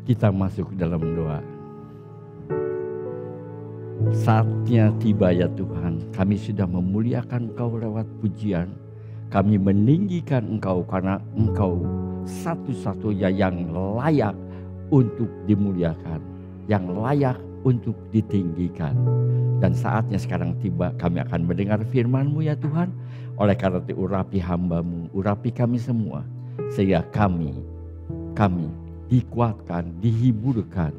Kita masuk dalam doa. Saatnya tiba ya Tuhan, kami sudah memuliakan Engkau lewat pujian. Kami meninggikan Engkau karena Engkau satu-satunya yang layak untuk dimuliakan, yang layak untuk ditinggikan. Dan saatnya sekarang tiba, kami akan mendengar firman-Mu ya Tuhan. Oleh karena itu urapi hamba-Mu, urapi kami semua, sehingga kami dikuatkan, dihiburkan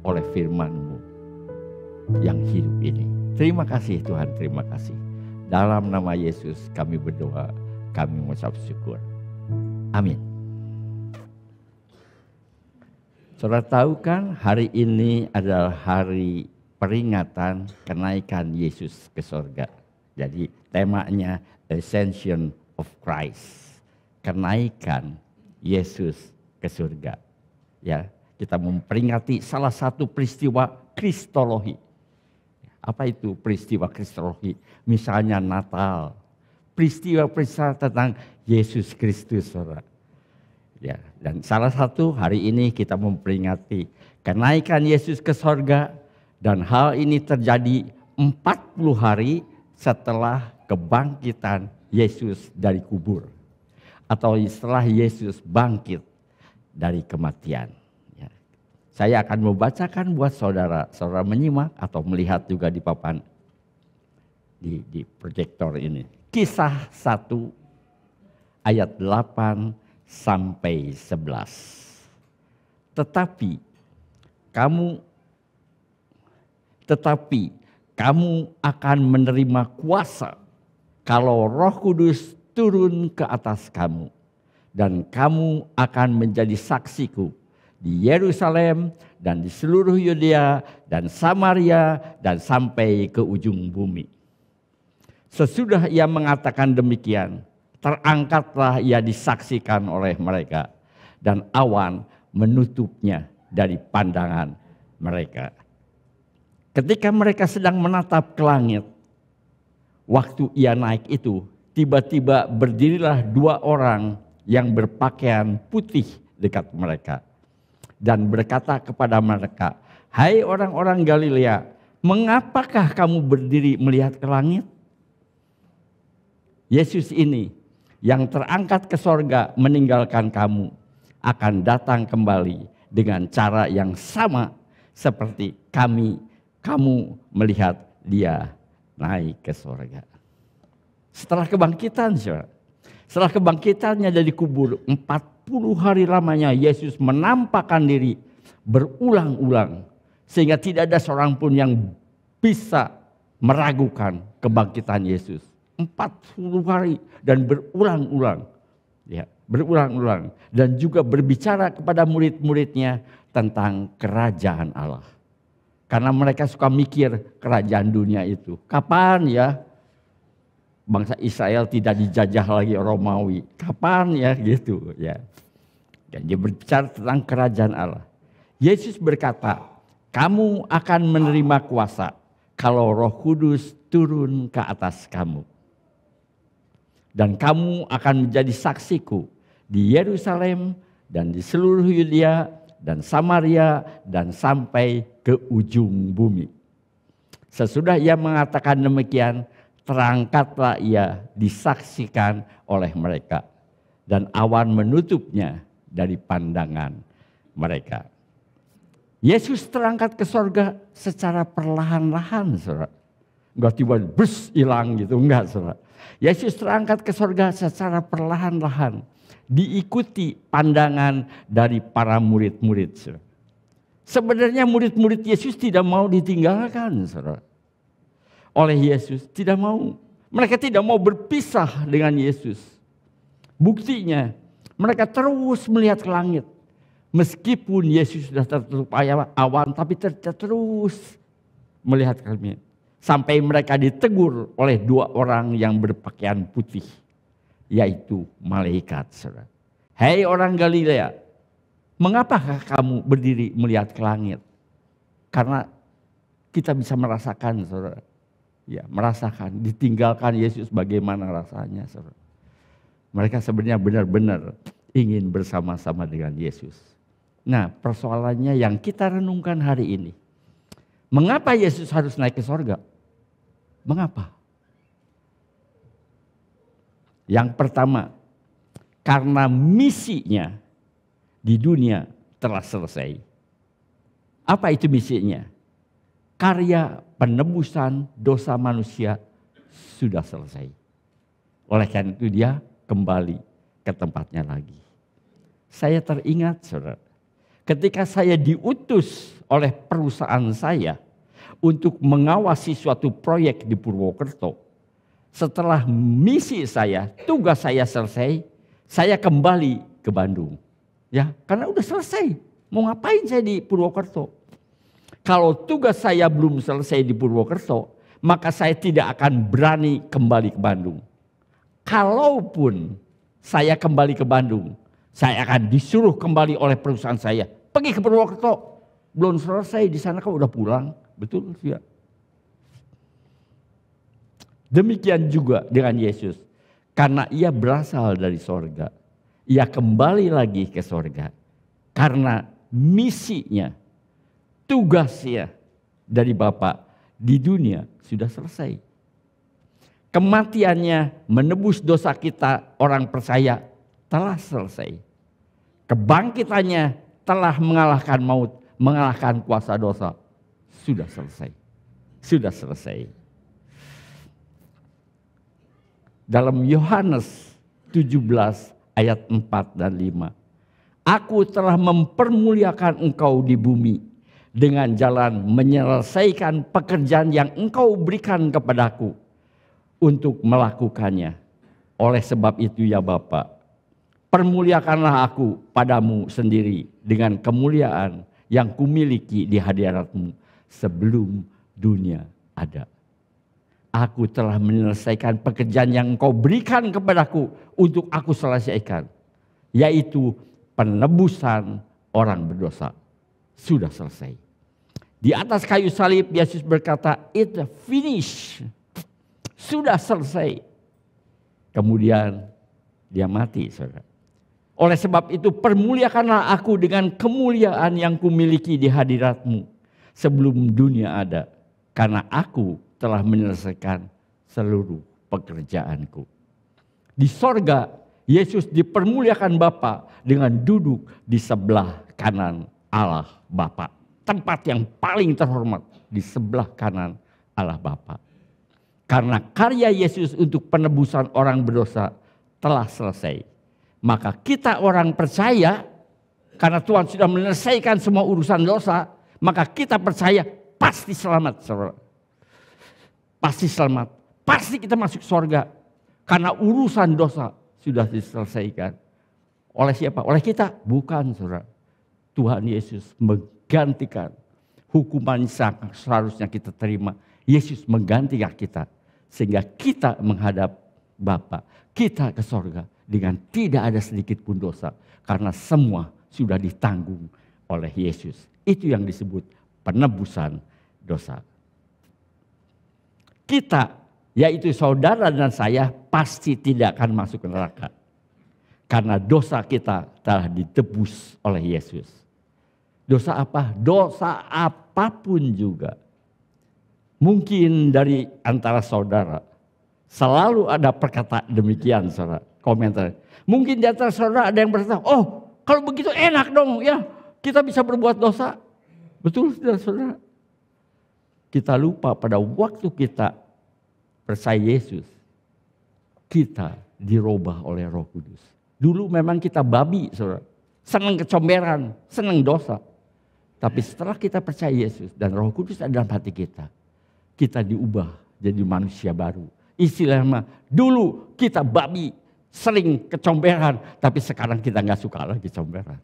oleh firman-Mu yang hidup ini. Terima kasih Tuhan, terima kasih. Dalam nama Yesus kami berdoa, kami mengucap syukur. Amin. Saudara tahu kan hari ini adalah hari peringatan kenaikan Yesus ke surga. Jadi temanya Ascension of Christ. Kenaikan Yesus ke surga. Ya, kita memperingati salah satu peristiwa kristologi. Apa itu peristiwa kristologi? Misalnya Natal. Peristiwa-peristiwa tentang Yesus Kristus, saudara. Ya, dan salah satu hari ini kita memperingati kenaikan Yesus ke sorga, dan hal ini terjadi 40 hari setelah kebangkitan Yesus dari kubur, atau setelah Yesus bangkit dari kematian. Ya. Saya akan membacakan buat saudara menyimak atau melihat juga di papan di proyektor ini. Kisah 1 ayat 8 sampai 11. Tetapi kamu akan menerima kuasa kalau Roh Kudus turun ke atas kamu, dan kamu akan menjadi saksiku di Yerusalem dan di seluruh Yudea dan Samaria dan sampai ke ujung bumi. Sesudah ia mengatakan demikian, terangkatlah ia disaksikan oleh mereka, dan awan menutupnya dari pandangan mereka. Ketika mereka sedang menatap ke langit, waktu ia naik itu, tiba-tiba berdirilah 2 orang yang berpakaian putih dekat mereka, dan berkata kepada mereka, "Hai orang-orang Galilea, mengapakah kamu berdiri melihat ke langit? Yesus ini yang terangkat ke sorga meninggalkan kamu akan datang kembali dengan cara yang sama seperti kamu melihat dia naik ke sorga." Setelah kebangkitan, setelah kebangkitannya dari kubur, 40 hari lamanya Yesus menampakkan diri berulang-ulang, sehingga tidak ada seorang pun yang bisa meragukan kebangkitan Yesus. 40 hari dan berulang-ulang. Ya, berulang-ulang. Dan juga berbicara kepada murid-muridnya tentang kerajaan Allah. Karena mereka suka mikir kerajaan dunia itu. Kapan ya bangsa Israel tidak dijajah lagi Romawi? Kapan ya gitu ya. Dan dia berbicara tentang kerajaan Allah. Yesus berkata, kamu akan menerima kuasa kalau Roh Kudus turun ke atas kamu. Dan kamu akan menjadi saksiku di Yerusalem dan di seluruh Yudea dan Samaria dan sampai ke ujung bumi. Sesudah ia mengatakan demikian, terangkatlah ia disaksikan oleh mereka, dan awan menutupnya dari pandangan mereka. Yesus terangkat ke sorga secara perlahan-lahan, saudara. Enggak tiba-tiba bus hilang gitu, enggak, saudara. Yesus terangkat ke sorga secara perlahan-lahan, diikuti pandangan dari para murid-murid. Saudara. Sebenarnya murid-murid Yesus tidak mau ditinggalkan, saudara. Oleh Yesus, tidak mau. Mereka tidak mau berpisah dengan Yesus. Buktinya, mereka terus melihat ke langit. Meskipun Yesus sudah tertutup awan, tapi terus melihat ke langit. Sampai mereka ditegur oleh 2 orang yang berpakaian putih, yaitu malaikat. Saudara. Hei orang Galilea, mengapakah kamu berdiri melihat ke langit? Karena kita bisa merasakan, saudara. Ya, merasakan, ditinggalkan Yesus bagaimana rasanya, saudara. Mereka sebenarnya benar-benar ingin bersama-sama dengan Yesus. Nah, persoalannya yang kita renungkan hari ini. Mengapa Yesus harus naik ke sorga? Mengapa? Yang pertama, karena misinya di dunia telah selesai. Apa itu misinya? Karya penebusan dosa manusia sudah selesai. Oleh karena itu dia kembali ke tempatnya lagi. Saya teringat, saudara, ketika saya diutus oleh perusahaan saya untuk mengawasi suatu proyek di Purwokerto. Setelah misi saya, tugas saya selesai, saya kembali ke Bandung. Ya, karena udah selesai. Mau ngapain saya di Purwokerto? Kalau tugas saya belum selesai di Purwokerto, maka saya tidak akan berani kembali ke Bandung. Kalaupun saya kembali ke Bandung, saya akan disuruh kembali oleh perusahaan saya. Pergi ke Purwokerto, belum selesai di sana kau udah pulang. Betul ya? Demikian juga dengan Yesus. Karena ia berasal dari sorga. Ia kembali lagi ke sorga. Karena misinya, tugasnya dari Bapa di dunia sudah selesai. Kematiannya menebus dosa kita orang percaya telah selesai. Kebangkitannya telah mengalahkan maut, mengalahkan kuasa dosa. Sudah selesai. Sudah selesai. Dalam Yohanes 17 ayat 4 dan 5. Aku telah mempermuliakan engkau di bumi dengan jalan menyelesaikan pekerjaan yang engkau berikan kepadaku untuk melakukannya. Oleh sebab itu ya Bapa, permuliakanlah aku padamu sendiri dengan kemuliaan yang kumiliki di hadiratmu sebelum dunia ada. Aku telah menyelesaikan pekerjaan yang engkau berikan kepadaku untuk aku selesaikan. Yaitu penebusan orang berdosa. Sudah selesai. Di atas kayu salib Yesus berkata, "It's finished." Sudah selesai. Kemudian dia mati, saudara. Oleh sebab itu permuliakanlah aku dengan kemuliaan yang kumiliki di hadiratmu sebelum dunia ada. Karena aku telah menyelesaikan seluruh pekerjaanku. Di sorga, Yesus dipermuliakan Bapa dengan duduk di sebelah kanan Allah Bapa. Tempat yang paling terhormat di sebelah kanan Allah Bapa. Karena karya Yesus untuk penebusan orang berdosa telah selesai. Maka kita orang percaya, karena Tuhan sudah menyelesaikan semua urusan dosa, maka kita percaya pasti selamat, saudara. Pasti selamat, pasti kita masuk surga. Karena urusan dosa sudah diselesaikan. Oleh siapa? Oleh kita? Bukan, saudara. Tuhan Yesus menggantikan hukuman yang seharusnya kita terima. Yesus menggantikan kita. Sehingga kita menghadap Bapa, kita ke surga dengan tidak ada sedikit pun dosa. Karena semua sudah ditanggung oleh Yesus. Itu yang disebut penebusan dosa. Kita, yaitu saudara dan saya, pasti tidak akan masuk ke neraka. Karena dosa kita telah ditebus oleh Yesus. Dosa apa? Dosa apapun juga. Mungkin dari antara saudara selalu ada perkataan demikian, saudara. Komentar. Mungkin di antara saudara ada yang berkata, "Oh, kalau begitu enak dong ya, kita bisa berbuat dosa." Betul tidak, saudara? Kita lupa pada waktu kita percaya Yesus, kita dirubah oleh Roh Kudus. Dulu memang kita babi, saudara. Senang kecomberan, senang dosa. Tapi setelah kita percaya Yesus dan Roh Kudus ada dalam hati kita, kita diubah jadi manusia baru. Istilahnya, dulu kita babi, sering kecomberan, tapi sekarang kita nggak suka lagi comberan.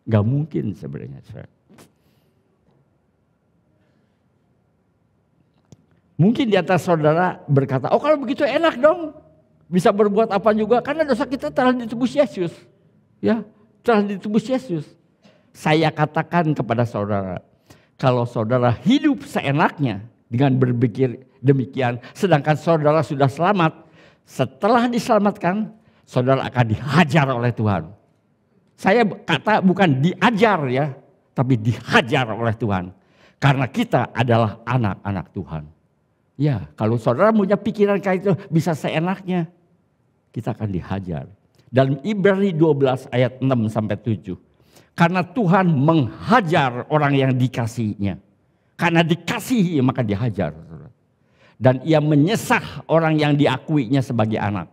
Nggak mungkin sebenarnya, saudara. Mungkin di atas saudara berkata, "Oh kalau begitu enak dong. Bisa berbuat apa juga karena dosa kita telah ditebus Yesus." Ya, telah ditebus Yesus. Saya katakan kepada saudara, kalau saudara hidup seenaknya dengan berpikir demikian, sedangkan saudara sudah selamat, setelah diselamatkan, saudara akan dihajar oleh Tuhan. Saya kata bukan diajar ya, tapi dihajar oleh Tuhan. Karena kita adalah anak-anak Tuhan. Ya, kalau saudara punya pikiran kayak itu bisa seenaknya, kita akan dihajar. Dalam Ibrani 12 ayat 6 sampai 7. Karena Tuhan menghajar orang yang dikasihinya. Karena dikasihi maka dihajar. Dan ia menyesah orang yang diakuinya sebagai anak.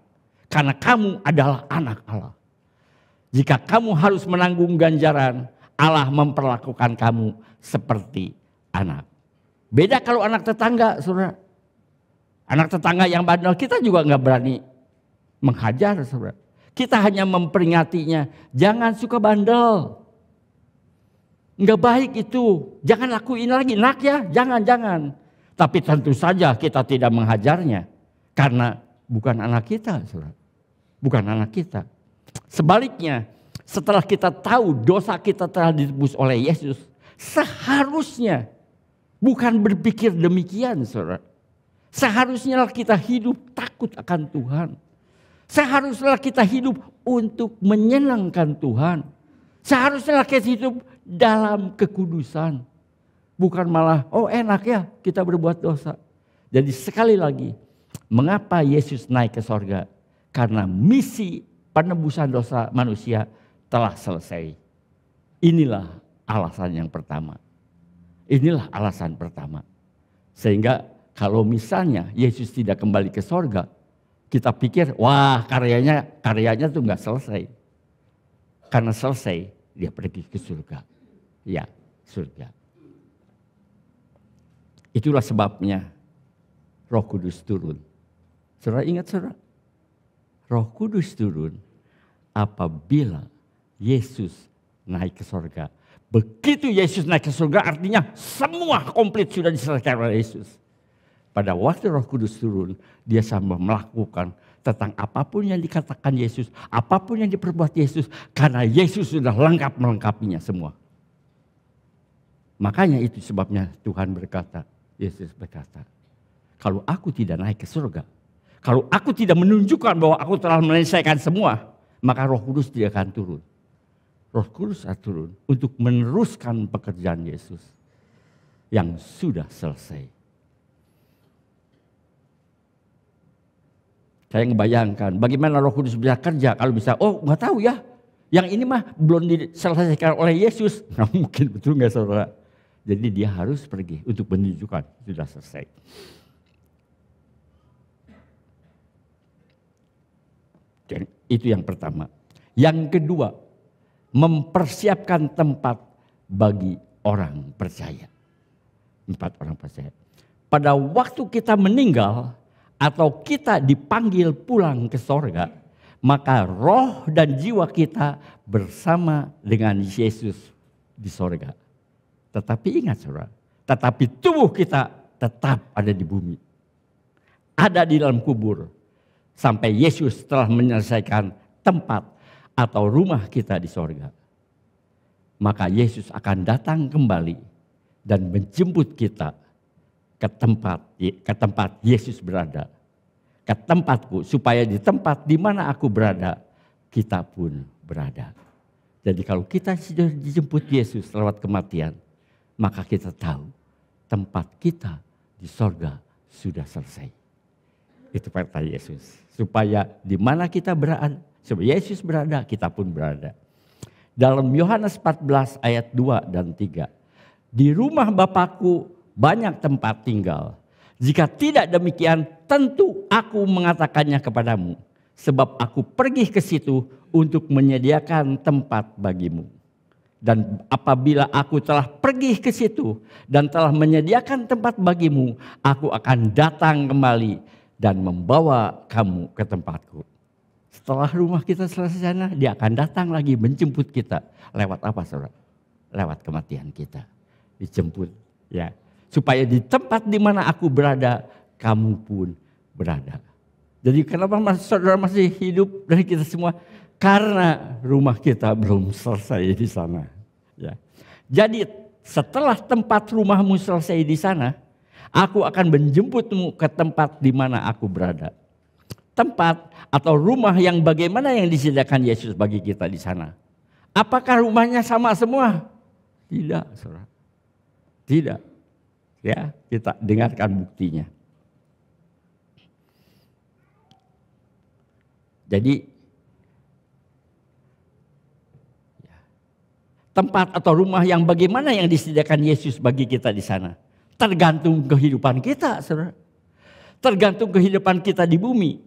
Karena kamu adalah anak Allah. Jika kamu harus menanggung ganjaran, Allah memperlakukan kamu seperti anak. Beda kalau anak tetangga, saudara. Anak tetangga yang bandel kita juga nggak berani menghajar, saudara. Kita hanya memperingatinya, jangan suka bandel. Nggak baik itu, jangan lakuin lagi, nak ya, jangan. Tapi tentu saja kita tidak menghajarnya, karena bukan anak kita, saudara. Bukan anak kita. Sebaliknya, setelah kita tahu dosa kita telah ditebus oleh Yesus, seharusnya bukan berpikir demikian, saudara. Seharusnya kita hidup takut akan Tuhan. Seharusnya kita hidup untuk menyenangkan Tuhan. Seharusnya kita hidup dalam kekudusan. Bukan malah, oh enak ya kita berbuat dosa. Jadi sekali lagi, mengapa Yesus naik ke sorga? Karena misi penebusan dosa manusia telah selesai. Inilah alasan yang pertama. Inilah alasan pertama. Sehingga kalau misalnya Yesus tidak kembali ke sorga, kita pikir, wah karyanya tuh nggak selesai. Karena selesai, dia pergi ke surga. Ya, surga. Itulah sebabnya Roh Kudus turun. Saudara ingat saudara? Roh Kudus turun apabila Yesus naik ke surga. Begitu Yesus naik ke surga artinya semua komplit sudah diselesaikan oleh Yesus. Pada waktu Roh Kudus turun, dia sama melakukan tentang apapun yang dikatakan Yesus, apapun yang diperbuat Yesus, karena Yesus sudah lengkap melengkapinya semua. Makanya itu sebabnya Tuhan berkata, Yesus berkata, kalau aku tidak naik ke surga, kalau aku tidak menunjukkan bahwa aku telah menyelesaikan semua, maka Roh Kudus tidak akan turun. Roh Kudus akan turun untuk meneruskan pekerjaan Yesus yang sudah selesai. Saya ngebayangkan bagaimana Roh Kudus bisa kerja kalau bisa, oh nggak tahu ya, yang ini mah belum diselesaikan oleh Yesus. Nggak mungkin, betul nggak saudara? Jadi dia harus pergi untuk menunjukkan sudah selesai. Dan itu yang pertama. Yang kedua, mempersiapkan tempat bagi orang percaya. Tempat orang percaya. Pada waktu kita meninggal, atau kita dipanggil pulang ke sorga, maka roh dan jiwa kita bersama dengan Yesus di sorga. Tetapi ingat saudara, tetapi tubuh kita tetap ada di bumi. Ada di dalam kubur. Sampai Yesus telah menyelesaikan tempat atau rumah kita di sorga. Maka Yesus akan datang kembali dan menjemput kita ke tempat Yesus berada, ke tempatku, supaya di tempat di mana aku berada, kita pun berada. Jadi kalau kita sudah dijemput Yesus lewat kematian, maka kita tahu tempat kita di sorga sudah selesai. Itu perintah Yesus, supaya di mana kita berada, supaya Yesus berada, kita pun berada. Dalam Yohanes 14 ayat 2 dan 3, di rumah Bapakku banyak tempat tinggal. Jika tidak demikian, tentu aku mengatakannya kepadamu. Sebab aku pergi ke situ untuk menyediakan tempat bagimu. Dan apabila aku telah pergi ke situ dan telah menyediakan tempat bagimu, aku akan datang kembali dan membawa kamu ke tempatku. Setelah rumah kita selesai sana, dia akan datang lagi menjemput kita. Lewat apa saudara? Lewat kematian kita. Dijemput ya. Supaya di tempat di mana aku berada, kamu pun berada. Jadi kenapa saudara masih hidup dari kita semua? Karena rumah kita belum selesai di sana. Ya. Jadi setelah tempat rumahmu selesai di sana, aku akan menjemputmu ke tempat di mana aku berada. Tempat atau rumah yang bagaimana yang disediakan Yesus bagi kita di sana. Apakah rumahnya sama semua? Tidak, saudara. Tidak. Ya, kita dengarkan buktinya. Jadi tempat atau rumah yang bagaimana yang disediakan Yesus bagi kita di sana? Tergantung kehidupan kita, saudara. Tergantung kehidupan kita di bumi.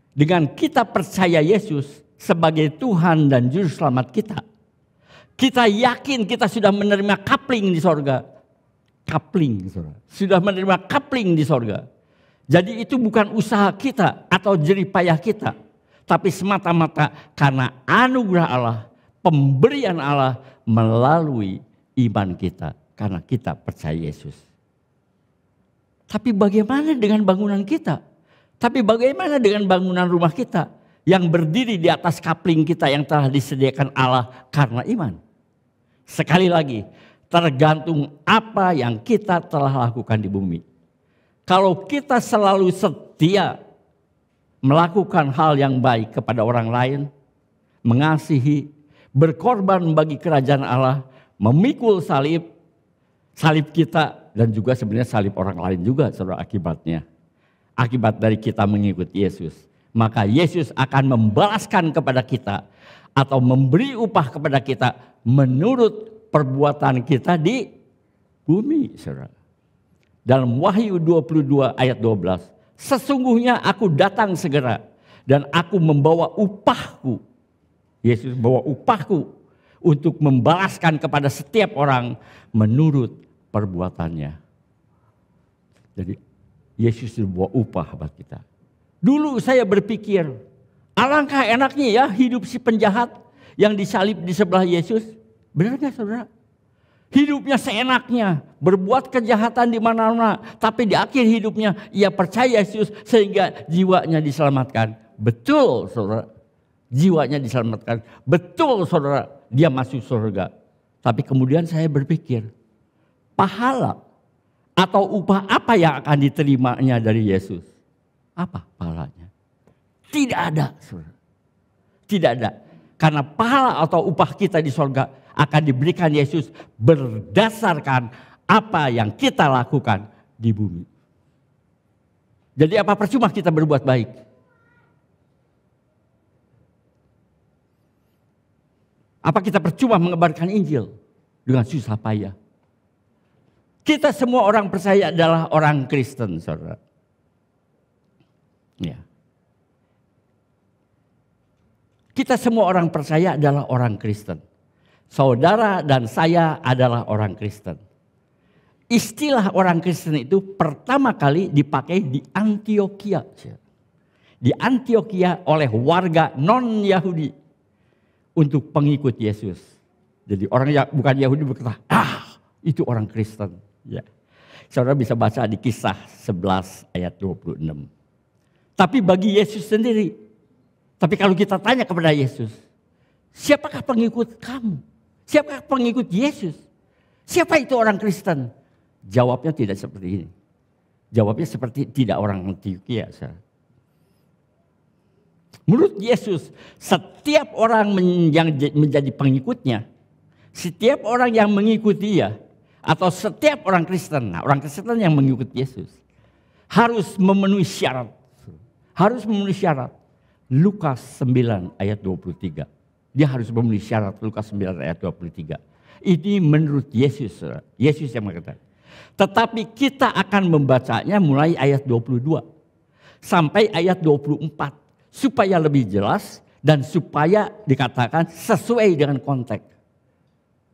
Dengan kita percaya Yesus sebagai Tuhan dan Juru Selamat kita. Kita yakin kita sudah menerima coupling di sorga. Coupling, saudara. Sudah menerima coupling di sorga. Jadi itu bukan usaha kita atau jerih payah kita. Tapi semata-mata karena anugerah Allah, pemberian Allah melalui iman kita. Karena kita percaya Yesus. Tapi bagaimana dengan bangunan kita? Tapi bagaimana dengan bangunan rumah kita? Yang berdiri di atas kapling kita yang telah disediakan Allah karena iman. Sekali lagi, tergantung apa yang kita telah lakukan di bumi. Kalau kita selalu setia melakukan hal yang baik kepada orang lain, mengasihi, berkorban bagi kerajaan Allah, memikul salib kita dan juga sebenarnya salib orang lain juga, saudara, akibatnya. Akibat dari kita mengikuti Yesus. Maka Yesus akan membalaskan kepada kita atau memberi upah kepada kita menurut perbuatan kita di bumi, saudara. Dalam Wahyu 22 ayat 12. Sesungguhnya aku datang segera dan aku membawa upahku. Yesus membawa upahku untuk membalaskan kepada setiap orang menurut perbuatannya. Jadi Yesus membawa upah buat kita. Dulu saya berpikir, alangkah enaknya ya hidup si penjahat yang disalib di sebelah Yesus. Benar gak, saudara? Hidupnya seenaknya, berbuat kejahatan di mana-mana, tapi di akhir hidupnya ia percaya Yesus sehingga jiwanya diselamatkan. Betul, saudara. Jiwanya diselamatkan. Betul, saudara. Dia masuk surga. Tapi kemudian saya berpikir, pahala atau upah apa yang akan diterimanya dari Yesus? Apa pahalanya? Tidak ada, saudara. Tidak ada. Karena pahala atau upah kita di surga akan diberikan Yesus berdasarkan apa yang kita lakukan di bumi. Jadi apa percuma kita berbuat baik? Apa kita percuma menyebarkan Injil dengan susah payah? Kita semua orang percaya adalah orang Kristen, saudara. Ya. Kita semua orang percaya adalah orang Kristen. Saudara dan saya adalah orang Kristen. Istilah orang Kristen itu pertama kali dipakai di Antioquia. Di Antioquia oleh warga non-Yahudi untuk pengikut Yesus. Jadi orang yang bukan Yahudi berkata, itu orang Kristen. Ya. Saudara bisa baca di Kisah 11 ayat 26. Tapi bagi Yesus sendiri, tapi kalau kita tanya kepada Yesus, siapakah pengikut kamu? Siapakah pengikut Yesus? Siapa itu orang Kristen? Jawabnya tidak seperti ini. Jawabnya seperti tidak orang Antioquia. Menurut Yesus, setiap orang yang menjadi pengikutnya, setiap orang yang mengikuti dia, atau setiap orang Kristen, orang Kristen yang mengikuti Yesus, harus memenuhi syarat. Harus memenuhi syarat. Lukas 9 ayat 23. Dia harus memenuhi syarat Lukas 9 ayat 23. Ini menurut Yesus. Yesus yang mengatakan. Tetapi kita akan membacanya mulai ayat 22. Sampai ayat 24. Supaya lebih jelas dan supaya dikatakan sesuai dengan konteks.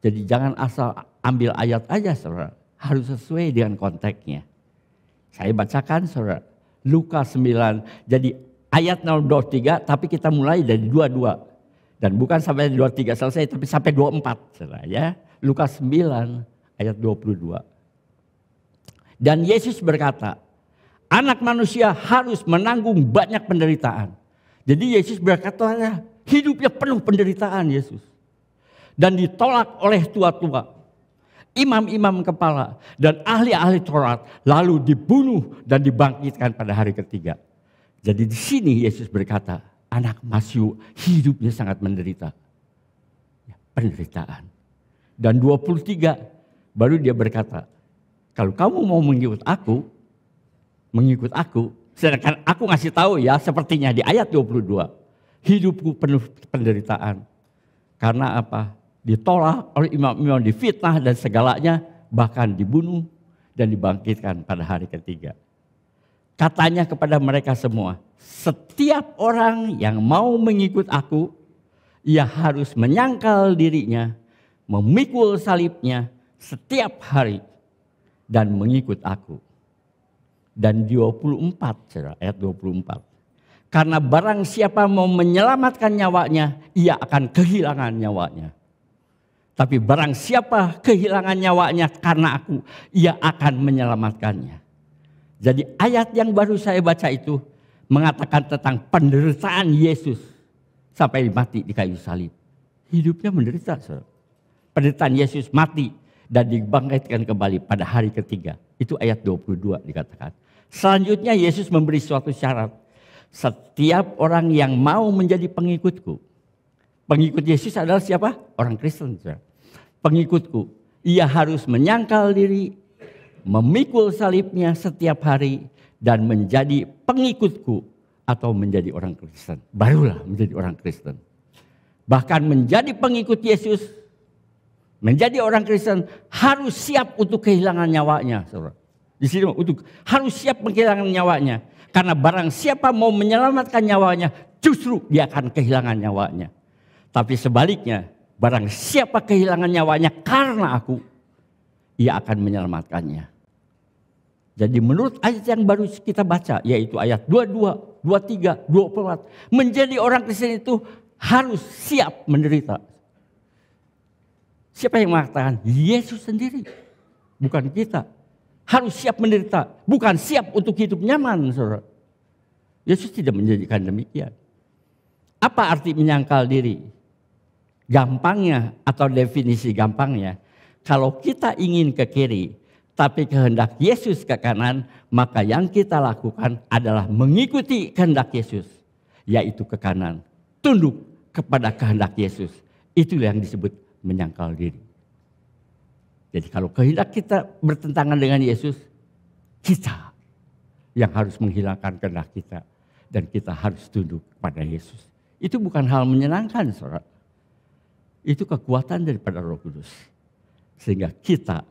Jadi jangan asal ambil ayat aja, saudara. Harus sesuai dengan konteksnya. Saya bacakan, saudara. Lukas 9. Jadi ayat 23 tapi kita mulai dari 22. Dan bukan sampai 23 selesai tapi sampai 24. Saudara, ya. Lukas 9 ayat 22. Dan Yesus berkata, anak manusia harus menanggung banyak penderitaan. Jadi Yesus berkata, hidupnya penuh penderitaan Yesus. Dan ditolak oleh tua-tua, imam-imam kepala, dan ahli-ahli Taurat. Lalu dibunuh dan dibangkitkan pada hari ketiga. Jadi di sini Yesus berkata, anak manusia hidupnya sangat menderita. penderitaan. Dan 23 baru dia berkata, kalau kamu mau mengikut aku, sedangkan aku ngasih tahu ya sepertinya di ayat 22, hidupku penuh penderitaan. Karena apa? Ditolak oleh imam-imam, difitnah dan segalanya, bahkan dibunuh dan dibangkitkan pada hari ketiga. Katanya kepada mereka semua, setiap orang yang mau mengikut aku, ia harus menyangkal dirinya, memikul salibnya setiap hari dan mengikut aku. Dan 24, ayat 24. Karena barang siapa mau menyelamatkan nyawanya, ia akan kehilangan nyawanya. Tapi barang siapa kehilangan nyawanya karena aku, ia akan menyelamatkannya. Jadi ayat yang baru saya baca itu mengatakan tentang penderitaan Yesus sampai mati di kayu salib. Hidupnya menderita. Penderitaan Yesus mati dan dibangkitkan kembali pada hari ketiga. Itu ayat 22 dikatakan. Selanjutnya Yesus memberi suatu syarat. Setiap orang yang mau menjadi pengikutku. Pengikut Yesus adalah siapa? Orang Kristen. Pengikutku. Ia harus menyangkal diri, memikul salibnya setiap hari, dan menjadi pengikutku atau menjadi orang Kristen. Barulah menjadi orang Kristen. Bahkan menjadi pengikut Yesus, menjadi orang Kristen harus siap untuk kehilangan nyawanya. Di sini harus siap kehilangan nyawanya. Karena barang siapa mau menyelamatkan nyawanya, justru dia akan kehilangan nyawanya. Tapi sebaliknya, barang siapa kehilangan nyawanya karena aku, ia akan menyelamatkannya. Jadi menurut ayat yang baru kita baca, yaitu ayat 22, 23, 24. Menjadi orang Kristen itu harus siap menderita. Siapa yang mengatakan? Yesus sendiri. Bukan kita. Harus siap menderita. Bukan siap untuk hidup nyaman, saudara. Yesus tidak menjadikan demikian. Apa arti menyangkal diri? Gampangnya atau definisi gampangnya. Kalau kita ingin ke kiri, tapi kehendak Yesus ke kanan, maka yang kita lakukan adalah mengikuti kehendak Yesus, yaitu ke kanan. Tunduk kepada kehendak Yesus. Itulah yang disebut menyangkal diri. Jadi kalau kehendak kita bertentangan dengan Yesus, kita yang harus menghilangkan kehendak kita. Dan kita harus tunduk kepada Yesus. Itu bukan hal menyenangkan, saudara. Itu kekuatan daripada Roh Kudus. Sehingga kita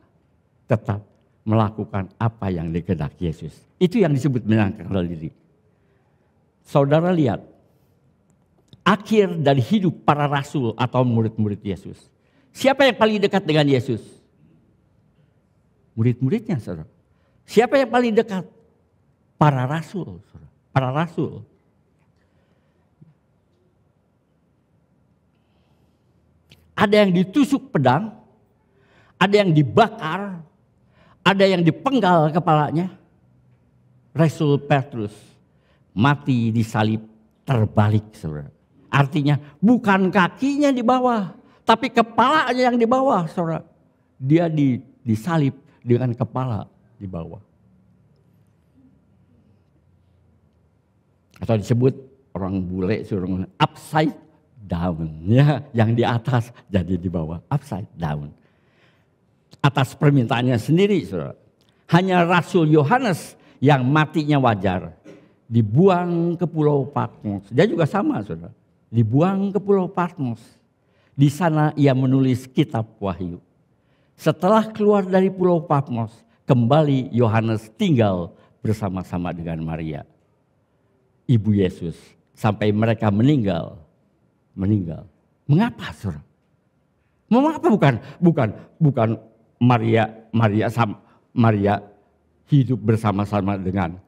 tetap melakukan apa yang dikehendaki Yesus. Itu yang disebut menyangkal diri. Saudara lihat, akhir dari hidup para rasul atau murid-murid Yesus. Siapa yang paling dekat dengan Yesus? Murid-muridnya, saudara. Siapa yang paling dekat? Para rasul, saudara. Para rasul. Ada yang ditusuk pedang, ada yang dibakar, ada yang dipenggal kepalanya. Rasul Petrus mati disalib terbalik, saudara. Artinya bukan kakinya di bawah, tapi kepalanya yang di bawah, saudara. Dia disalib dengan kepala di bawah. Atau disebut orang bule suruh upside down, ya, yang di atas jadi di bawah, upside down. Atas permintaannya sendiri, saudara. Hanya Rasul Yohanes yang matinya wajar, dibuang ke Pulau Patmos. Dia juga sama, saudara. Dibuang ke Pulau Patmos. Di sana ia menulis kitab Wahyu. Setelah keluar dari Pulau Patmos, kembali Yohanes tinggal bersama-sama dengan Maria, ibu Yesus, sampai mereka meninggal. Mengapa, saudara? Mengapa bukan Maria hidup bersama-sama dengan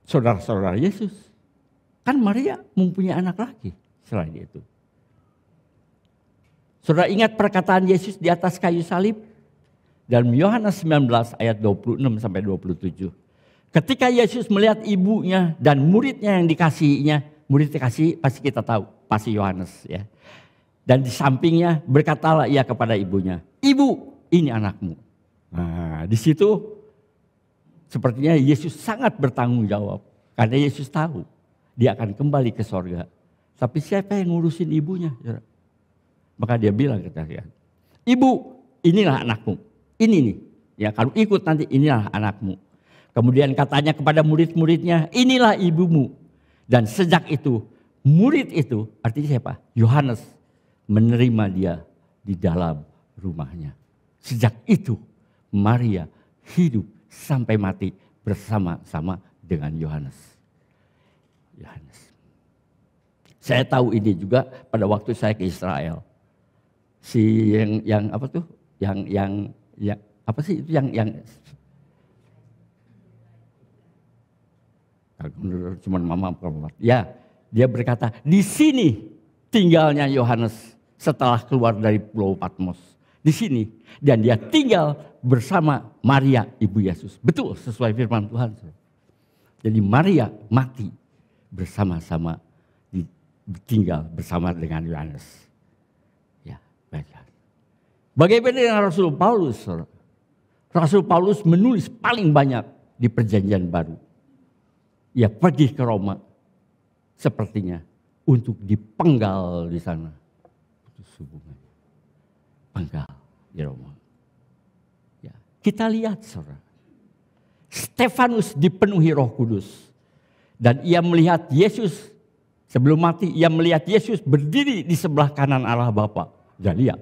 saudara-saudara Yesus? Kan Maria mempunyai anak lagi selain itu. Saudara ingat perkataan Yesus di atas kayu salib? Dalam Yohanes 19 ayat 26 sampai 27. Ketika Yesus melihat ibunya dan muridnya yang dikasihinya, murid dikasih pasti kita tahu, pasti Yohanes, ya. Dan di sampingnya berkatalah ia kepada ibunya, "Ibu, ini anakmu." Nah, di situ sepertinya Yesus sangat bertanggung jawab. Karena Yesus tahu dia akan kembali ke sorga. Tapi siapa yang ngurusin ibunya? Maka dia bilang ke saya, "Ibu, inilah anakmu. Ini nih. Ya, kalau ikut nanti inilah anakmu." Kemudian katanya kepada murid-muridnya, "Inilah ibumu." Dan sejak itu, murid itu, artinya siapa? Yohanes, menerima dia di dalam rumahnya. Sejak itu, Maria hidup sampai mati bersama-sama dengan Yohanes. Saya tahu ini juga pada waktu saya ke Israel. Si yang apa tuh? Yang apa sih itu yang cuma mama perempuan. Ya, dia berkata, "Di sini tinggalnya Yohanes setelah keluar dari Pulau Patmos." Di sini, dan dia tinggal bersama Maria ibu Yesus. Betul, sesuai firman Tuhan. Jadi Maria mati bersama-sama, tinggal bersama dengan Yohanes. Ya, baiklah. Bagaimana dengan Rasul Paulus? Rasul Paulus menulis paling banyak di Perjanjian Baru. Ia pergi ke Roma, sepertinya untuk dipenggal di sana. Putus hubungan. Penggal di Roma. Ya, kita lihat saudara. Stefanus dipenuhi Roh Kudus. Dan ia melihat Yesus, sebelum mati ia melihat Yesus berdiri di sebelah kanan Allah Bapa. Dan lihat.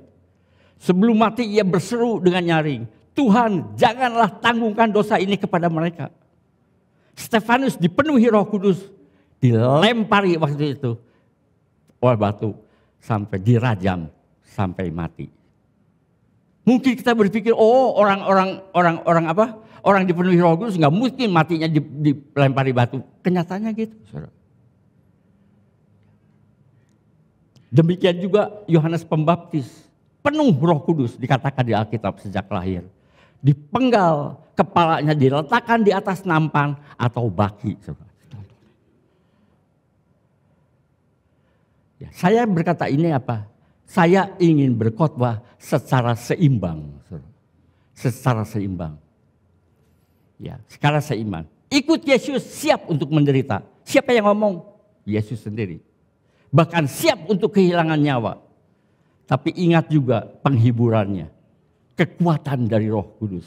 Sebelum mati ia berseru dengan nyaring, "Tuhan, janganlah tanggungkan dosa ini kepada mereka." Stefanus dipenuhi Roh Kudus, dilempari waktu itu oleh batu sampai dirajam sampai mati. Mungkin kita berpikir, oh orang dipenuhi Roh Kudus nggak mungkin matinya dilempari batu. Kenyataannya gitu, saudara. Demikian juga Yohanes Pembaptis, penuh Roh Kudus dikatakan di Alkitab sejak lahir. Dipenggal, kepalanya diletakkan di atas nampan atau baki. Ya, saya berkata ini apa? Saya ingin berkhotbah secara seimbang. Secara seimbang. Ya, secara seimbang. Ikut Yesus, siap untuk menderita. Siapa yang ngomong? Yesus sendiri. Bahkan siap untuk kehilangan nyawa. Tapi ingat juga penghiburannya. Kekuatan dari Roh Kudus.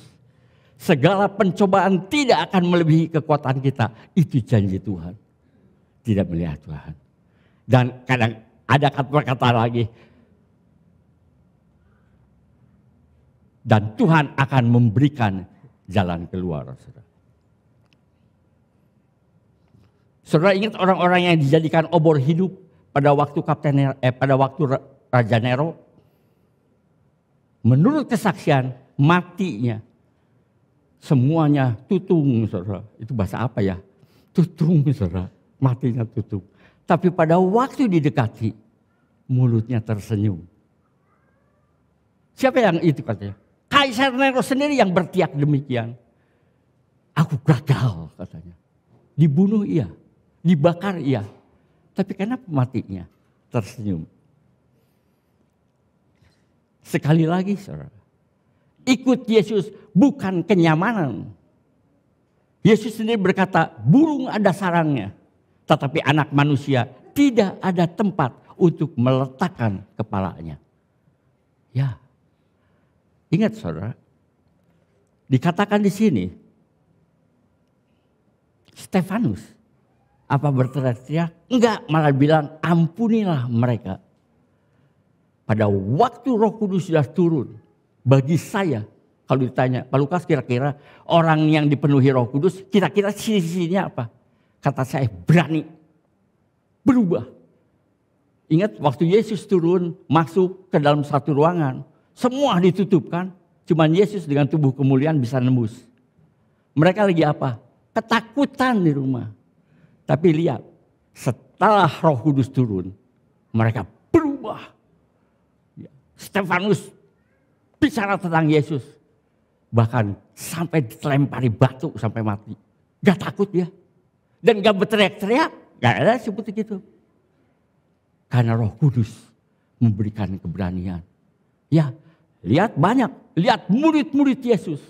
Segala pencobaan tidak akan melebihi kekuatan kita. Itu janji Tuhan. Tidak melihat Tuhan. Dan kadang ada kata-kata lagi. Dan Tuhan akan memberikan jalan keluar. Saudara ingat orang-orang yang dijadikan obor hidup pada waktu Raja Nero? Menurut kesaksian, matinya semuanya tutung, saudara. Itu bahasa apa ya? Tutung, saudara. Matinya tutung. Tapi pada waktu didekati, mulutnya tersenyum. Siapa yang itu katanya? Kaisar Nero sendiri yang berteriak demikian. Aku gagal katanya. Dibunuh iya, dibakar iya. Tapi kenapa matinya tersenyum? Sekali lagi saudara, ikut Yesus bukan kenyamanan. Yesus sendiri berkata, burung ada sarangnya. Tetapi anak manusia tidak ada tempat untuk meletakkan kepalanya. Ya, ingat saudara, dikatakan di sini, Stefanus, apa berteriak? Enggak, malah bilang ampunilah mereka. Pada waktu Roh Kudus sudah turun, bagi saya, kalau ditanya, Pak Lukas kira-kira orang yang dipenuhi Roh Kudus, kira-kira sisi-sisinya apa? Kata saya berani, berubah. Ingat waktu Yesus turun, masuk ke dalam satu ruangan, semua ditutup kan? Cuman Yesus dengan tubuh kemuliaan bisa nembus. Mereka lagi apa? Ketakutan di rumah. Tapi lihat, setelah Roh Kudus turun, mereka berubah. Stefanus bicara tentang Yesus. Bahkan sampai dilempari batu sampai mati. Gak takut dia. Dan gak berteriak-teriak. Gak ada seperti itu. Karena Roh Kudus memberikan keberanian. Ya, lihat banyak. Lihat murid-murid Yesus.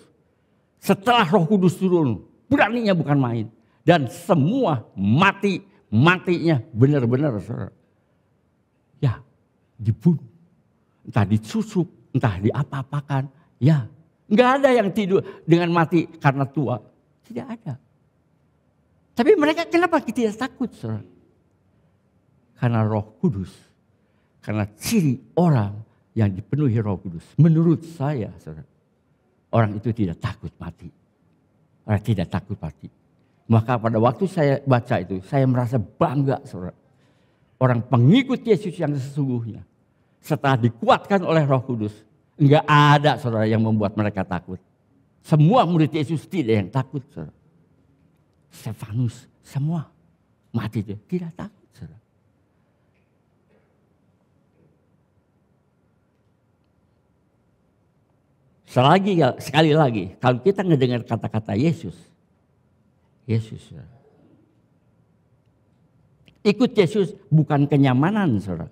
Setelah Roh Kudus turun, beraninya bukan main. Dan semua matinya benar-benar. Ya, dibunuh. entah disusuk, entah diapa-apakan. Ya, nggak ada yang tidur dengan mati karena tua. Tidak ada. Tapi mereka kenapa kita tidak takut, saudara? Karena Roh Kudus. Karena ciri orang yang dipenuhi Roh Kudus. Menurut saya, saudara, orang itu tidak takut mati. Orang tidak takut mati. Maka pada waktu saya baca itu, saya merasa bangga, saudara. Orang pengikut Yesus yang sesungguhnya. Setelah dikuatkan oleh Roh Kudus. Enggak ada, saudara, yang membuat mereka takut. Semua murid Yesus tidak yang takut, saudara. Stefanus, semua mati dia. Tidak takut, saudara. Sekali lagi, kalau kita ngedengar kata-kata Yesus, saudara. Ikut Yesus bukan kenyamanan, saudara.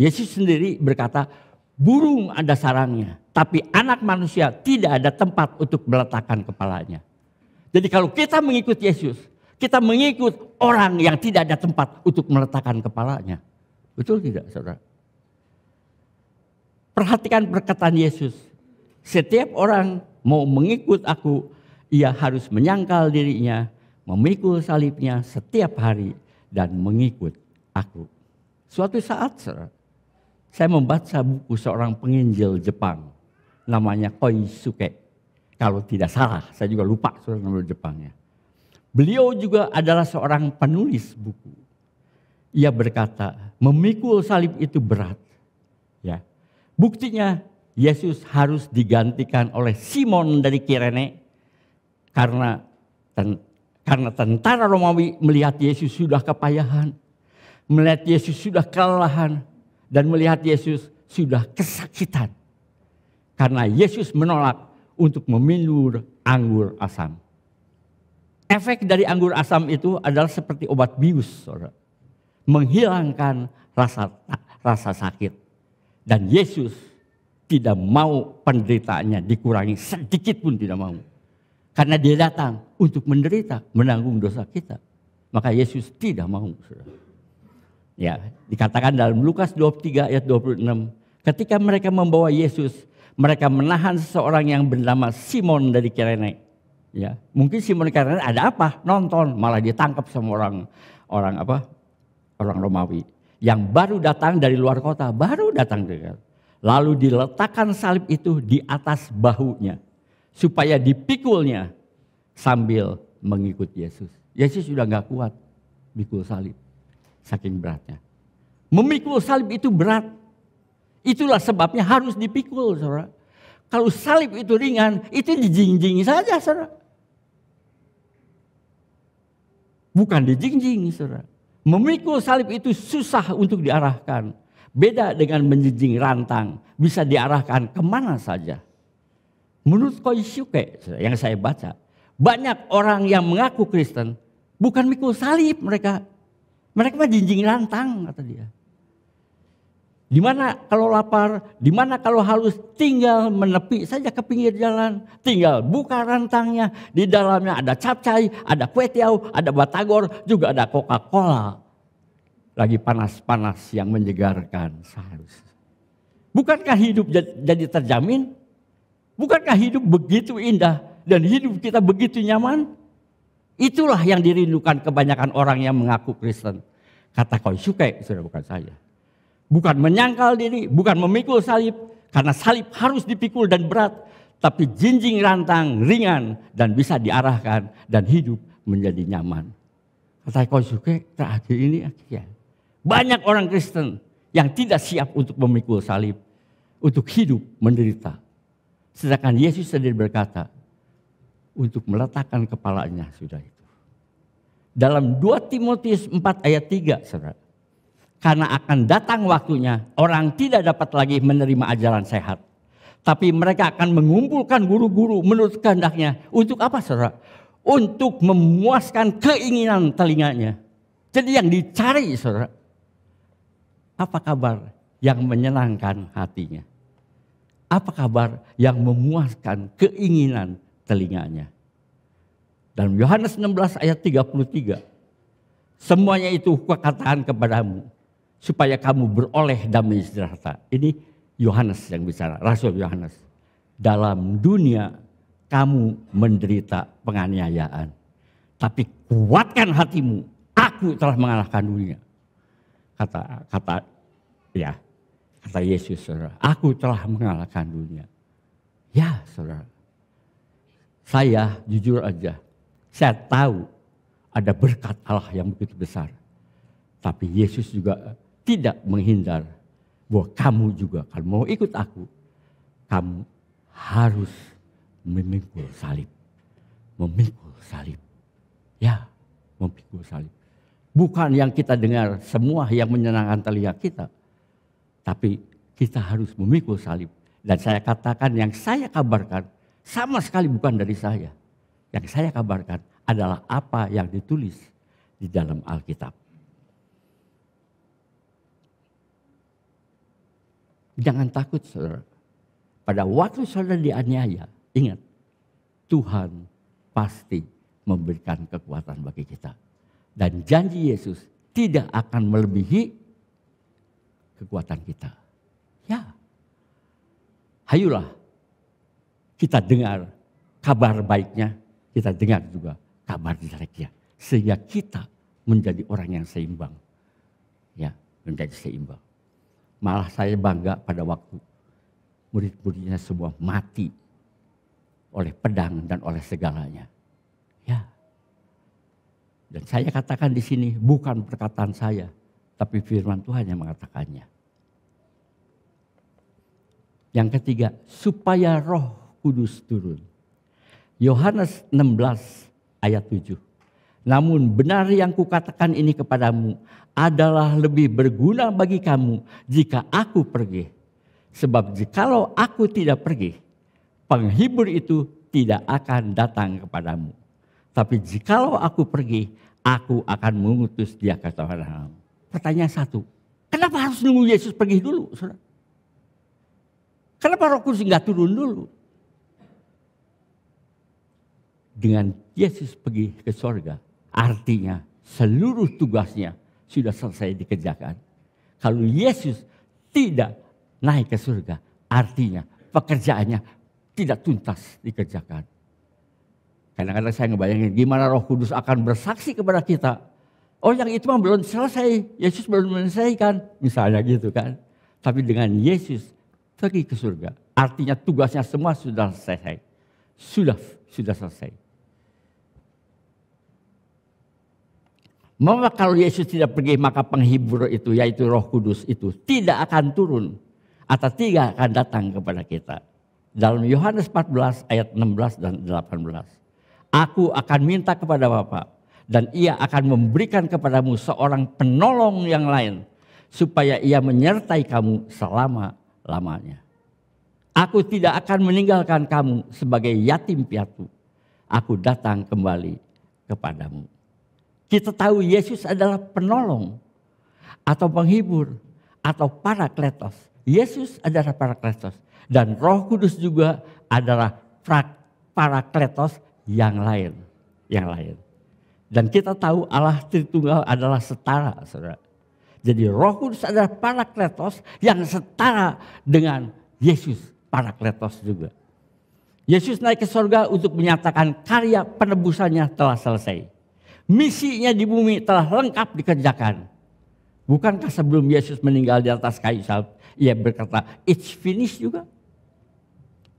Yesus sendiri berkata, burung ada sarangnya, tapi anak manusia tidak ada tempat untuk meletakkan kepalanya. Jadi kalau kita mengikut Yesus, kita mengikut orang yang tidak ada tempat untuk meletakkan kepalanya. Betul tidak, saudara? Perhatikan perkataan Yesus. Setiap orang mau mengikut aku, ia harus menyangkal dirinya, memikul salibnya setiap hari dan mengikut aku. Suatu saat, saudara, saya membaca buku seorang penginjil Jepang, namanya Koisuke. Kalau tidak salah, saya juga lupa soal nama Jepangnya. Beliau juga adalah seorang penulis buku. Ia berkata, memikul salib itu berat. Ya, buktinya Yesus harus digantikan oleh Simon dari Kirene karena tentara Romawi melihat Yesus sudah kepayahan, melihat Yesus sudah kelelahan, dan melihat Yesus sudah kesakitan. Karena Yesus menolak untuk meminum anggur asam. Efek dari anggur asam itu adalah seperti obat bius, saudara. Menghilangkan rasa sakit. Dan Yesus tidak mau penderitaannya dikurangi sedikit pun tidak mau. Karena dia datang untuk menderita, menanggung dosa kita. Maka Yesus tidak mau, saudara. Ya, dikatakan dalam Lukas 23 ayat 26, ketika mereka membawa Yesus, mereka menahan seseorang yang bernama Simon dari Kirene. Ya, mungkin Simon dari Kirene ada apa? Nonton, malah ditangkap sama orang Romawi yang baru datang dari luar kota, baru datang dari. Lalu diletakkan salib itu di atas bahunya supaya dipikulnya sambil mengikut Yesus. Yesus sudah nggak kuat pikul salib. Saking beratnya. Memikul salib itu berat. Itulah sebabnya harus dipikul, saudara. Kalau salib itu ringan, itu dijingjing saja, saudara. Bukan dijingjing, saudara. Memikul salib itu susah untuk diarahkan. Beda dengan menjinjing rantang, bisa diarahkan kemana saja. Menurut Koisuke yang saya baca, banyak orang yang mengaku Kristen bukan mikul salib mereka. Mereka mah jinjing rantang, kata dia. Di mana kalau lapar, di mana kalau haus, tinggal menepi saja ke pinggir jalan. Tinggal buka rantangnya, di dalamnya ada capcay, ada kue tiaw, ada batagor, juga ada Coca-Cola. Lagi panas-panas yang menyegarkan seharusnya. Bukankah hidup jadi terjamin? Bukankah hidup begitu indah dan hidup kita begitu nyaman? Itulah yang dirindukan kebanyakan orang yang mengaku Kristen. Kata Koisuke, sudah bukan saya. Bukan menyangkal diri, bukan memikul salib. Karena salib harus dipikul dan berat. Tapi jinjing rantang, ringan dan bisa diarahkan dan hidup menjadi nyaman. Kata Koisuke, terakhir ini ya. Banyak orang Kristen yang tidak siap untuk memikul salib. Untuk hidup menderita. Sedangkan Yesus sendiri berkata, untuk meletakkan kepalanya sudah itu. Dalam 2 Timotius 4 ayat 3, saudara. Karena akan datang waktunya orang tidak dapat lagi menerima ajaran sehat. Tapi mereka akan mengumpulkan guru-guru menurut kehendaknya. Untuk apa, saudara? Untuk memuaskan keinginan telinganya. Jadi yang dicari, saudara, apa kabar yang menyenangkan hatinya? Apa kabar yang memuaskan keinginan telinganya? Dalam Yohanes 16 ayat 33. Semuanya itu kukatakan kepadamu supaya kamu beroleh damai sejahtera. Ini Yohanes yang bicara, Rasul Yohanes. Dalam dunia kamu menderita penganiayaan. Tapi kuatkan hatimu, aku telah mengalahkan dunia. Kata Yesus, saudara, aku telah mengalahkan dunia. Ya saudara, saya jujur aja, saya tahu ada berkat Allah yang begitu besar. Tapi Yesus juga tidak menghindar bahwa kamu juga kalau mau ikut aku, kamu harus memikul salib. Memikul salib. Ya, memikul salib. Bukan yang kita dengar semua yang menyenangkan telinga kita. Tapi kita harus memikul salib. Dan saya katakan yang saya kabarkan sama sekali bukan dari saya. Yang saya kabarkan adalah apa yang ditulis di dalam Alkitab. Jangan takut saudara. Pada waktu saudara dianiaya, ingat Tuhan pasti memberikan kekuatan bagi kita. Dan janji Yesus tidak akan melebihi kekuatan kita. Ya, hayulah kita dengar kabar baiknya, kita dengar juga kabar jeleknya. Sehingga kita menjadi orang yang seimbang. Ya, menjadi seimbang. Malah saya bangga pada waktu murid-muridnya semua mati oleh pedang dan oleh segalanya. Ya. Dan saya katakan di sini bukan perkataan saya, tapi firman Tuhan yang mengatakannya. Yang ketiga, supaya Roh Kudus turun. Yohanes 16 ayat 7. Namun benar yang kukatakan ini kepadamu adalah lebih berguna bagi kamu jika aku pergi. Sebab jikalau aku tidak pergi, penghibur itu tidak akan datang kepadamu. Tapi jikalau aku pergi, aku akan mengutus dia ke kepadamu. Pertanyaan satu, kenapa harus nunggu Yesus pergi dulu? Saudara? Kenapa Roh Kudus enggak turun dulu? Dengan Yesus pergi ke sorga, artinya seluruh tugasnya sudah selesai dikerjakan. Kalau Yesus tidak naik ke surga, artinya pekerjaannya tidak tuntas dikerjakan. Kadang-kadang saya ngebayangin gimana Roh Kudus akan bersaksi kepada kita. Oh yang itu mah belum selesai, Yesus belum menyelesaikan. Misalnya gitu kan. Tapi dengan Yesus pergi ke surga, artinya tugasnya semua sudah selesai. Sudah selesai. Maka kalau Yesus tidak pergi, maka penghibur itu yaitu Roh Kudus itu tidak akan turun atau tidak akan datang kepada kita. Dalam Yohanes 14 ayat 16 dan 18. Aku akan minta kepada Bapa dan ia akan memberikan kepadamu seorang penolong yang lain supaya ia menyertai kamu selama-lamanya. Aku tidak akan meninggalkan kamu sebagai yatim piatu. Aku datang kembali kepadamu. Kita tahu Yesus adalah penolong atau penghibur atau parakletos. Yesus adalah parakletos dan Roh Kudus juga adalah parakletos yang lain. Dan kita tahu Allah Tritunggal adalah setara, saudara. Jadi Roh Kudus adalah parakletos yang setara dengan Yesus parakletos juga. Yesus naik ke surga untuk menyatakan karya penebusannya telah selesai. Misinya di bumi telah lengkap dikerjakan. Bukankah sebelum Yesus meninggal di atas kayu salib, ia berkata, it's finished juga.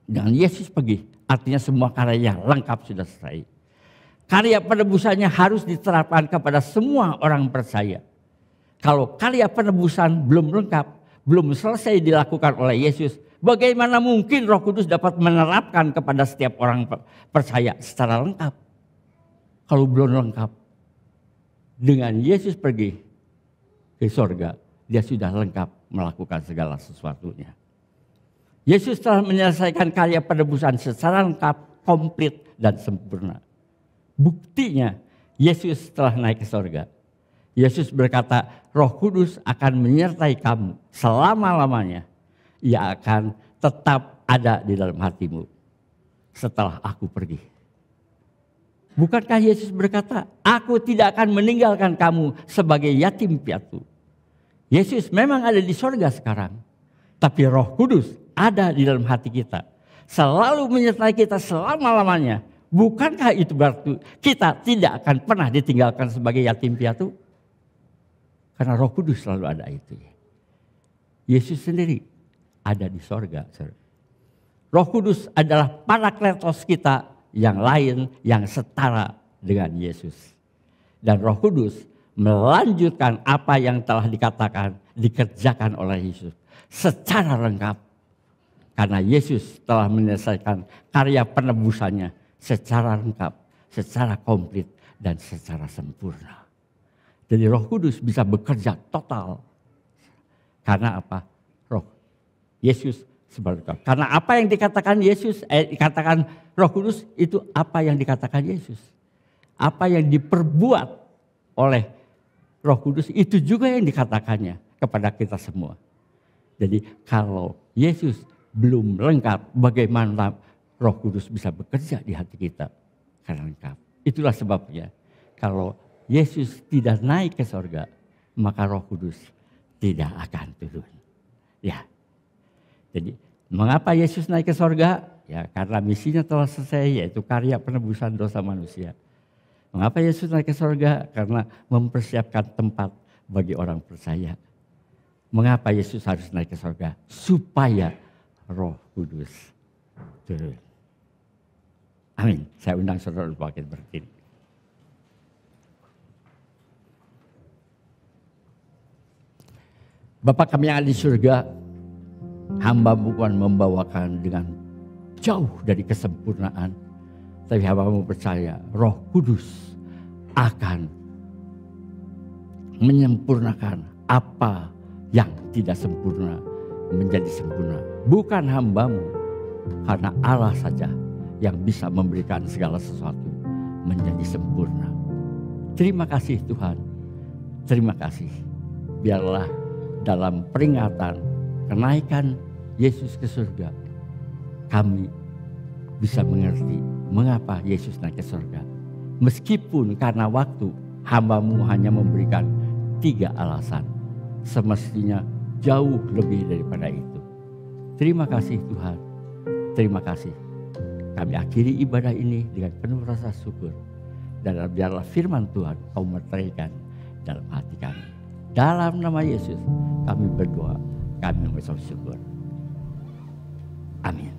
Dan Yesus pergi, artinya semua karyanya lengkap sudah selesai. Karya penebusannya harus diterapkan kepada semua orang percaya. Kalau karya penebusan belum lengkap, belum selesai dilakukan oleh Yesus, bagaimana mungkin Roh Kudus dapat menerapkan kepada setiap orang percaya secara lengkap? Kalau belum lengkap. Dengan Yesus pergi ke sorga, dia sudah lengkap melakukan segala sesuatunya. Yesus telah menyelesaikan karya penebusan secara lengkap, komplit, dan sempurna. Buktinya, Yesus telah naik ke sorga. Yesus berkata, Roh Kudus akan menyertai kamu selama-lamanya. Ia akan tetap ada di dalam hatimu setelah aku pergi. Bukankah Yesus berkata, aku tidak akan meninggalkan kamu sebagai yatim piatu. Yesus memang ada di sorga sekarang. Tapi Roh Kudus ada di dalam hati kita. Selalu menyertai kita selama-lamanya. Bukankah itu berarti kita tidak akan pernah ditinggalkan sebagai yatim piatu? Karena Roh Kudus selalu ada itu. Yesus sendiri ada di sorga. Roh Kudus adalah parakletos kita yang lain, yang setara dengan Yesus. Dan Roh Kudus melanjutkan apa yang telah dikatakan, dikerjakan oleh Yesus secara lengkap. Karena Yesus telah menyelesaikan karya penebusannya secara lengkap, secara komplit, dan secara sempurna. Jadi Roh Kudus bisa bekerja total. Karena apa? Yesus sebaliknya. Karena apa yang dikatakan Yesus, dikatakan Roh Kudus itu apa yang dikatakan Yesus. Apa yang diperbuat oleh Roh Kudus itu juga yang dikatakannya kepada kita semua. Jadi kalau Yesus belum lengkap, bagaimana Roh Kudus bisa bekerja di hati kita? Karena lengkap. Itulah sebabnya kalau Yesus tidak naik ke sorga, maka Roh Kudus tidak akan turun. Ya. Jadi mengapa Yesus naik ke sorga? Ya karena misinya telah selesai, yaitu karya penebusan dosa manusia. Mengapa Yesus naik ke sorga? Karena mempersiapkan tempat bagi orang percaya. Mengapa Yesus harus naik ke sorga? Supaya Roh Kudus turun. Amin. Saya undang saudara bangkit berdiri. Bapa kami yang ada di surga, hamba bukan membawakan dengan jauh dari kesempurnaan. Tapi hamba percaya Roh Kudus akan menyempurnakan apa yang tidak sempurna menjadi sempurna. Bukan hambamu, karena Allah saja yang bisa memberikan segala sesuatu menjadi sempurna. Terima kasih Tuhan. Terima kasih. Biarlah dalam peringatan kenaikan Yesus ke surga, kami bisa mengerti mengapa Yesus naik ke surga. Meskipun karena waktu hambamu hanya memberikan 3 alasan. Semestinya jauh lebih daripada itu. Terima kasih Tuhan. Terima kasih. Kami akhiri ibadah ini dengan penuh rasa syukur. Dan biarlah firman Tuhan kau meteraikan dalam hati kami. Dalam nama Yesus kami berdoa, kami mengucap syukur. Amin.